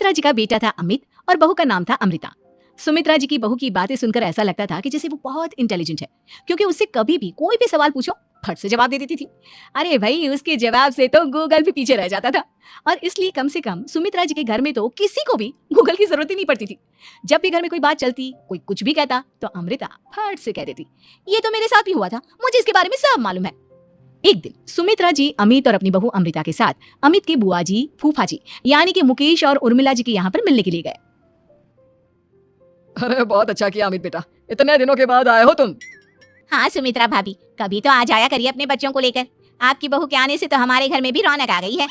सुमित्रा जी का बेटा था अमित और बहू का नाम था अमृता। सुमित्रा जी की बहू की बातें सुनकर ऐसा लगता था कि जैसे वो बहुत इंटेलिजेंट है, क्योंकि उससे कभी भी कोई भी सवाल पूछो फट से जवाब दे देती थी। अरे भाई, उसके जवाब से तो गूगल भी पीछे रह जाता था। और इसलिए कम से कम सुमित्रा जी के घर में तो किसी को भी गूगल की जरूरत ही नहीं पड़ती थी। जब भी घर में कोई बात चलती, कोई कुछ भी कहता, तो अमृता फट से कह देती, ये तो मेरे साथ भी हुआ था, मुझे इसके बारे में सब मालूम है। एक दिन सुमित्रा जी अमित और अपनी बहू अमृता के साथ अमित के बुआ जी, फूफा जी यानी कि मुकेश और उर्मिला जी के यहाँ पर मिलने के लिए गए। अरे बहुत अच्छा किया अमित बेटा, इतने दिनों के बाद आए हो तुम। हाँ सुमित्रा भाभी, कभी तो आ जाया करिए अपने बच्चों को लेकर। आपकी बहू के आने से तो हमारे घर में भी रौनक आ गई है।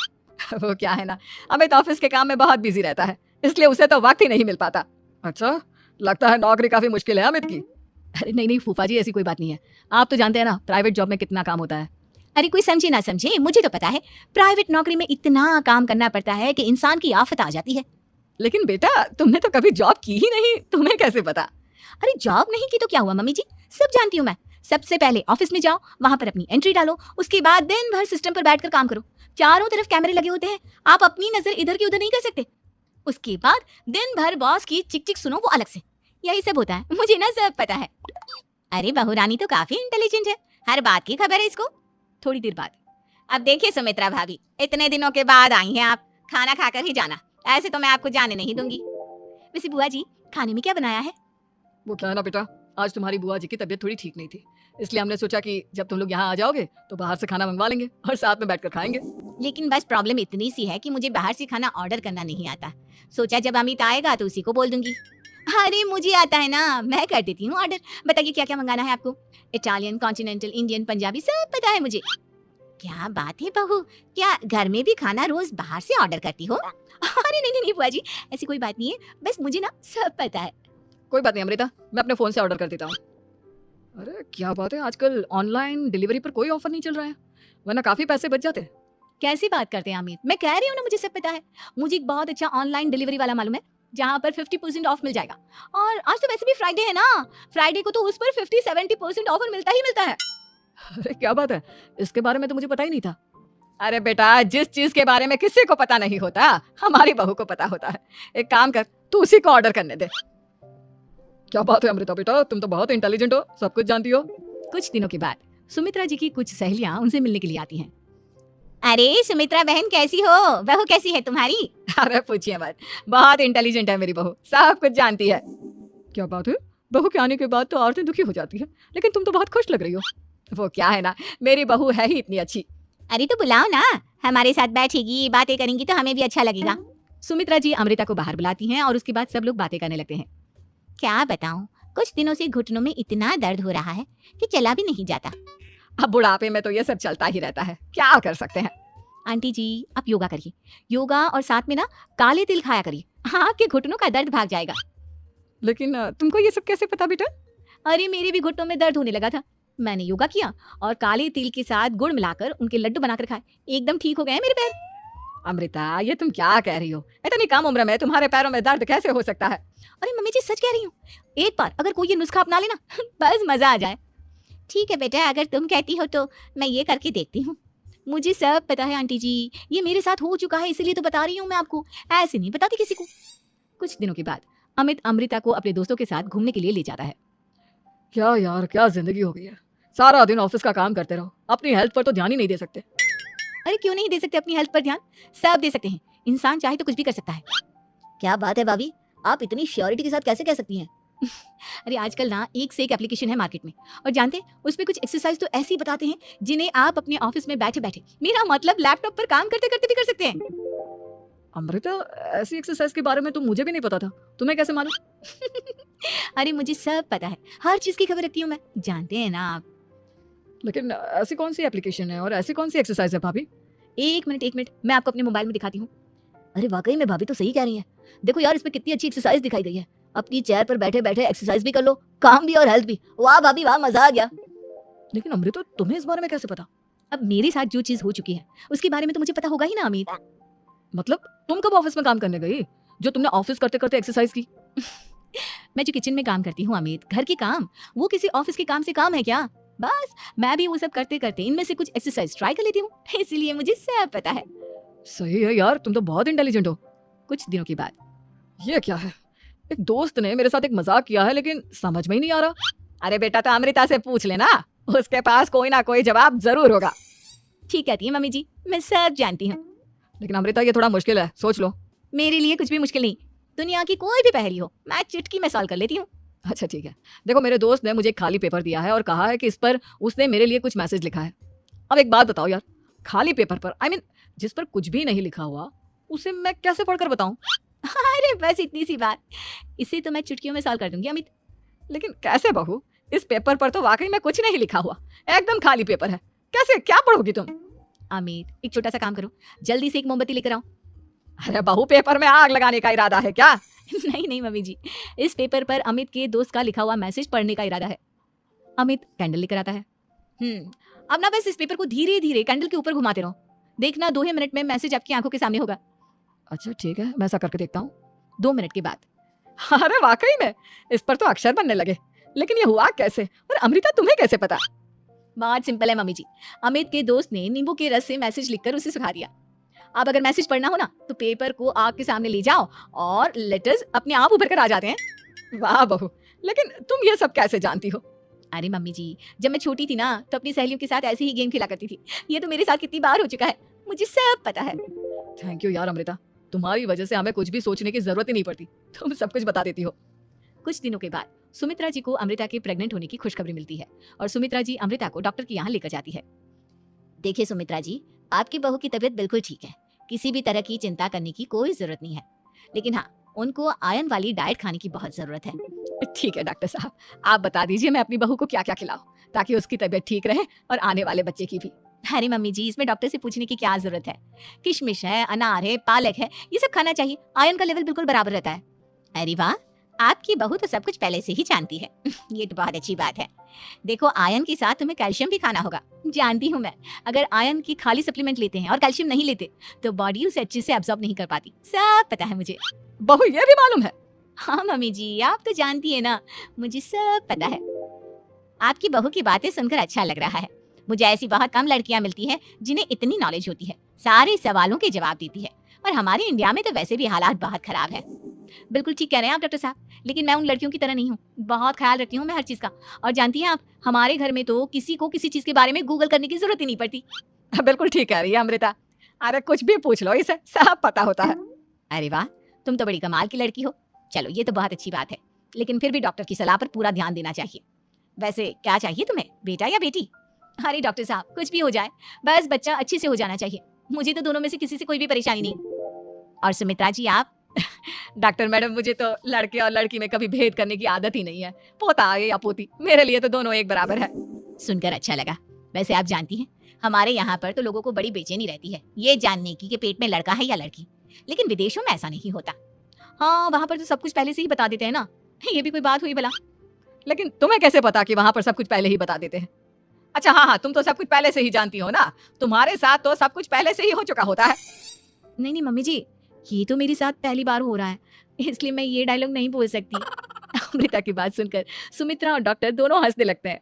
वो क्या है ना, अमित ऑफिस के काम में बहुत बिजी रहता है, इसलिए उसे तो वक्त ही नहीं मिल पाता। अच्छा, लगता है नौकरी काफी मुश्किल है अमित की। अरे नहीं नहीं फूफा जी, ऐसी कोई बात नहीं है। आप तो जानते हैं ना प्राइवेट जॉब में कितना काम होता है। अरे कोई समझे ना समझे, मुझे तो पता है प्राइवेट नौकरी में इतना काम करना पड़ता है कि इंसान की आफत आ जाती है। लेकिन बेटा, तुमने तो कभी जॉब की ही नहीं, तुम्हें कैसे पता? अरे जॉब नहीं की तो क्या हुआ मम्मी जी, सब जानती हूँ मैं। सबसे पहले ऑफिस में जाओ, वहां पर अपनी एंट्री डालो, उसके बाद दिन भर सिस्टम पर बैठकर काम करो। चारों तरफ कैमरे लगे होते हैं, आप अपनी नजर इधर की उधर नहीं कर सकते। उसके बाद दिन भर बॉस की चिक चिक सुनो, वो अलग से। यही सब होता है, मुझे ना सब पता है। अरे बहू रानी तो काफी इंटेलिजेंट है, हर बात की खबर है इसको। थोड़ी देर बाद, अब देखिए सुमित्रा भाभी, इतने दिनों के बाद आई हैं आप, खाना खाकर ही जाना, ऐसे तो मैं आपको जाने नहीं दूंगी। वैसे बुआ जी, खाने में क्या बनाया है? वो क्या है ना बेटा, आज तुम्हारी बुआ जी की तबीयत थोड़ी ठीक नहीं थी, इसलिए हमने सोचा कि जब तुम लोग यहाँ आ जाओगे तो बाहर से खाना मंगवा लेंगे और साथ में बैठकर खाएंगे। लेकिन बस प्रॉब्लम इतनी सी है कि मुझे बाहर से खाना ऑर्डर करना नहीं आता। सोचा जब अमित आएगा तो उसी को बोल दूंगी। अरे मुझे आता है ना, मैं कर देती हूँ ऑर्डर। बताइए क्या क्या मंगाना है आपको? इटालियन, कॉन्टिनेंटल, इंडियन, पंजाबी, सब पता है मुझे। क्या बात है बहू, क्या घर में भी खाना रोज बाहर से ऑर्डर करती हो? अरे नहीं नहीं बुआ जी, ऐसी कोई बात नहीं है, बस मुझे ना सब पता है। कोई बात नहीं अमृता, मैं अपने फोन से ऑर्डर कर देता हूँ। अरे क्या बात है, आजकल ऑनलाइन डिलीवरी पर कोई ऑफर नहीं चल रहा है, वरना काफी पैसे बच जाते। कैसी बात करते हैं अमित, मैं कह रही हूँ ना मुझे सब पता है। मुझे एक बहुत अच्छा ऑनलाइन डिलीवरी वाला मालूम है, जहाँ पर 50% ऑफ मिल जाएगा। और आज तो वैसे भी फ्राइडे है ना, फ्राइडे को तो उस पर 50-70% ऑफर मिलता ही मिलता है। अरे क्या बात है, इसके बारे में तो मुझे पता ही नहीं था। अरे बेटा, जिस चीज के बारे में किसी को पता नहीं होता, हमारी बहू को पता होता है। एक काम कर, तू उसी को ऑर्डर करने दे। क्या बात है अमृता बेटा, तुम तो बहुत इंटेलिजेंट हो, सब कुछ जानती हो। कुछ दिनों के बाद सुमित्रा जी की कुछ सहेलियां उनसे मिलने के लिए आती हैं। अरे सुमित्रा बहन कैसी हो, बहू कैसी है तुम्हारी? अरे पूछिए मत, बहुत इंटेलिजेंट है मेरी बहू, सब कुछ जानती है। क्या बात है, बहू के आने के बाद तो औरतें दुखी हो जाती है, लेकिन तुम तो बहुत खुश लग रही हो। वो क्या है ना, मेरी बहू है ही इतनी अच्छी। अरे तो बुलाओ ना, हमारे साथ बैठेगी, बातें करेंगी तो हमें भी अच्छा लगेगा। सुमित्रा जी अमृता को बाहर बुलाती हैं और उसके बाद सब लोग बातें करने लगते हैं। क्या बताऊं, कुछ दिनों से घुटनों में इतना दर्द हो रहा है कि चला भी नहीं जाता। अब बुढ़ापे में तो ये सब चलता ही रहता है, क्या कर सकते हैं। आंटी जी, आप योगा करिए, योगा और साथ में ना काले तिल खाया करिए, आपके घुटनों का दर्द भाग जाएगा। लेकिन तुमको ये सब कैसे पता बेटा? अरे मेरे भी घुटनों में दर्द होने लगा था, मैंने योगा किया और काले तिल के साथ गुड़ मिलाकर उनके लड्डू बनाकर खाए, एकदम ठीक हो गए मेरे पैर। अमृता, ये तुम क्या कह रही हो, इतनी कम उम्र में तुम्हारे पैरों में दर्द कैसे हो सकता है? अरे मम्मी जी, सच कह रही हूँ, एक बार अगर कोई ये नुस्खा अपना लेना बस मजा आ जाए। ठीक है बेटा, अगर तुम कहती हो तो मैं ये करके देखती हूँ। मुझे सब पता है आंटी जी, ये मेरे साथ हो चुका है, इसीलिए तो बता रही हूँ मैं आपको, ऐसे नहीं बताती किसी को। कुछ दिनों के बाद अमित अमृता को अपने दोस्तों के साथ घूमने के लिए ले जाता है। क्या यार, क्या जिंदगी हो गई है, सारा दिन ऑफिस का काम करते रहो, अपनी हेल्थ पर तो ध्यान ही नहीं दे सकते। अरे क्यों नहीं दे सकते अपनी हेल्थ पर ध्यान, सब दे सकते हैं, इंसान चाहे तो कुछ भी कर सकता है। क्या बात है भाभी, आप इतनी श्योरिटी के साथ कैसे कह सकती हैं? अरे आजकल ना एक से एक एप्लीकेशन है मार्केट में, और जानते हैं उसमें कुछ एक्सरसाइज तो ऐसी बताते हैं जिन्हें आप अपने ऑफिस में बैठे बैठे, मेरा मतलब लैपटॉप पर काम करते करते भी कर सकते हैं। अमृता, ऐसी एक्सरसाइज के बारे में तो मुझे भी नहीं पता था, तुम्हें कैसे मालूम? अरे मुझे सब पता है, हर चीज की खबर रखती हूँ मैं, जानते हैं ना आप। लेकिन ऐसी कौन सी एप्लीकेशन है और ऐसी कौन सी एक्सरसाइज है भाभी? एक मिनट, मैं आपको अपने मोबाइल में दिखाती हूँ। अरे वाकई में भाभी तो सही कह रही है, देखो यार, इसमें कितनी अच्छी एक्सरसाइज दिखाई गई है। अपनी चेयर पर बैठे बैठे एक्सरसाइज भी कर लो, काम भी और हेल्थ भी। वाह भाभी वाह, मजा आ गया। लेकिन अमृता, तुम्हें इस बारे में कैसे पता? अब मेरे साथ जो चीज हो चुकी है उसके बारे में तो मुझे पता होगा ही ना अमित। मतलब तुम कब ऑफिस में काम करने गई जो तुमने ऑफिस करते करते एक्सरसाइज की? मैं जो किचन में काम करती हूँ अमित, घर के काम, वो किसी ऑफिस के काम से काम है क्या? बस मैं भी वो सब करते करते इनमें से कुछ एक्सरसाइज ट्राई कर लेती हूँ, इसीलिए मुझे सब पता है। सही है यार, तुम तो बहुत इंटेलिजेंट हो। कुछ दिनों के बाद। ये क्या है? एक दोस्त ने मेरे साथ एक मजाक किया है, लेकिन समझ में ही नहीं आ रहा। अरे बेटा, तो अमृता से पूछ लेना, उसके पास कोई ना कोई जवाब जरूर होगा। ठीक कहती है मम्मी जी, मैं सब जानती हूँ। लेकिन अमृता, ये थोड़ा मुश्किल है, सोच लो। मेरे लिए कुछ भी मुश्किल नहीं, दुनिया की कोई भी पहेली हो मैं चुटकी में सॉल्व कर लेती हूँ। अच्छा ठीक है, देखो मेरे दोस्त ने मुझे एक खाली पेपर दिया है और कहा है कि इस पर उसने मेरे लिए कुछ मैसेज लिखा है। अब एक बात बताओ यार, खाली पेपर पर, आई मीन जिस पर कुछ भी नहीं लिखा हुआ, उसे मैं कैसे पढ़कर बताऊं? अरे बस इतनी सी बात, इसे तो मैं चुटकियों में सॉल्व कर दूंगी अमित। लेकिन कैसे बहू? इस पेपर पर तो वाकई में कुछ नहीं लिखा हुआ, एकदम खाली पेपर है। कैसे, क्या पढ़ोगी तुम? अमित, एक छोटा सा काम करो, जल्दी से एक मोमबत्ती लेकर आओ। अरे बहू, पेपर में आग लगाने का इरादा है क्या? नहीं नहीं मम्मी जी, इस पेपर पर अमित के दोस्त का लिखा हुआ मैसेज पढ़ने का इरादा है। अमित कैंडल लेकर आता है। अब ना बस इस पेपर को धीरे धीरे कैंडल के ऊपर घुमाते रहो, देखना 2 ही मिनट में मैसेज आपकी आंखों के सामने होगा। अच्छा ठीक है, मैं ऐसा करके देखता हूँ। 2 मिनट के बाद। अरे वाकई में इस पर तो अक्षर बनने लगे, लेकिन ये हुआ कैसे? और अमृता, तुम्हें कैसे पता? बहुत सिंपल है मम्मी जी, अमित के दोस्त ने नींबू के रस से मैसेज लिखकर उसे सुखा दिया। अब अगर मैसेज पढ़ना हो ना तो पेपर को आग के सामने ले जाओ और लेटर्स अपने आप उभर कर आ जाते हैं। वाह बहू, लेकिन तुम ये सब कैसे जानती हो? अरे मम्मी जी, जब मैं छोटी थी ना तो अपनी सहेलियों के साथ ऐसे ही गेम खेला करती थी। ये तो मेरे साथ कितनी बार हो चुका है, मुझे सब पता है। थैंक यू यार अमृता, तुम्हारी वजह से हमें कुछ भी सोचने की जरूरत ही नहीं पड़ती, तुम सब कुछ बता देती हो। कुछ दिनों के बाद सुमित्रा जी को अमृता के प्रेग्नेंट होने की खुशखबरी मिलती है और सुमित्रा जी अमृता को डॉक्टर के यहाँ लेकर जाती है। देखिए सुमित्रा जी, आपकी बहू की तबीयत बिल्कुल ठीक है, किसी भी तरह की चिंता करने की कोई जरूरत नहीं है, लेकिन हाँ, उनको आयरन वाली डाइट खाने की बहुत जरूरत है। ठीक है डॉक्टर साहब, आप बता दीजिए मैं अपनी बहू को क्या क्या खिलाऊं ताकि उसकी तबीयत ठीक रहे और आने वाले बच्चे की भी। अरे मम्मी जी, इसमें डॉक्टर से पूछने की क्या जरूरत है, किशमिश है, अनार है, पालक है, ये सब खाना चाहिए, आयरन का लेवल बिल्कुल बराबर रहता है। अरे वाह, आपकी बहू तो सब कुछ पहले से ही जानती है। ये तो बहुत अच्छी बात है। देखो, आयरन के साथ तुम्हें कैल्शियम भी खाना होगा। जानती हूँ मैं, अगर आयरन की खाली सप्लीमेंट लेते हैं और कैल्शियम नहीं लेते तो बॉडी उसे अच्छे से एब्जॉर्ब नहीं कर पाती, सब पता है मुझे। बहू, ये भी मालूम है? हाँ मम्मी जी, आप तो जानती है ना, मुझे सब पता है। आपकी बहू की बातें सुनकर अच्छा लग रहा है। मुझे ऐसी बहुत कम लड़कियां मिलती हैं जिन्हें इतनी नॉलेज होती है, सारे सवालों के जवाब देती है। और हमारे इंडिया में तो वैसे भी हालात बहुत खराब है। बिल्कुल ठीक कह रहे हैं आप डॉक्टर साहब, लेकिन मैं उन लड़कियों की तरह नहीं हूँ, बहुत ख्याल रखती हूँ मैं हर चीज का। और जानती हैं आप, हमारे घर में तो किसी को किसी चीज के बारे में गूगल करने की जरूरत ही नहीं पड़ती। बिल्कुल ठीक कह रही है अमृता, अरे कुछ भी पूछ लो, इसे सब पता होता है। अरे वाह, तुम तो बड़ी कमाल की लड़की हो। चलो, ये तो बहुत अच्छी बात है, लेकिन फिर भी डॉक्टर की सलाह पर पूरा ध्यान देना चाहिए। वैसे क्या चाहिए तुम्हें, बेटा या बेटी? अरे डॉक्टर साहब, कुछ भी हो जाए, बस बच्चा अच्छे से हो जाना चाहिए। मुझे तो दोनों में से किसी से कोई भी परेशानी नहीं। और सुमित्रा जी, आप? डॉक्टर मैडम, मुझे तो लड़के और लड़की में कभी भेद करने की आदत ही नहीं है, पोता आए या पोती, मेरे लिए तो दोनों एक बराबर है। सुनकर अच्छा लगा। वैसे आप जानती हैं, हमारे यहाँ पर तो लोगों को बड़ी बेचैनी रहती है ये जानने की कि पेट में लड़का है या लड़की, लेकिन विदेशों में ऐसा नहीं होता। हाँ, वहाँ पर तो सब कुछ पहले से ही बता देते हैं ना, ये भी कोई बात हुई भला? लेकिन तुम्हें कैसे पता कि वहां पर सब कुछ पहले ही बता देते हैं? अच्छा हाँ हाँ, तुम तो सब कुछ पहले से ही जानती हो ना, तुम्हारे साथ तो सब कुछ पहले से ही हो चुका होता है। नहीं नहीं मम्मी जी, ये तो मेरे साथ पहली बार हो रहा है, इसलिए मैं ये डायलॉग नहीं बोल सकती। अमृता की बात सुनकर सुमित्रा और डॉक्टर दोनों हंसने लगते हैं।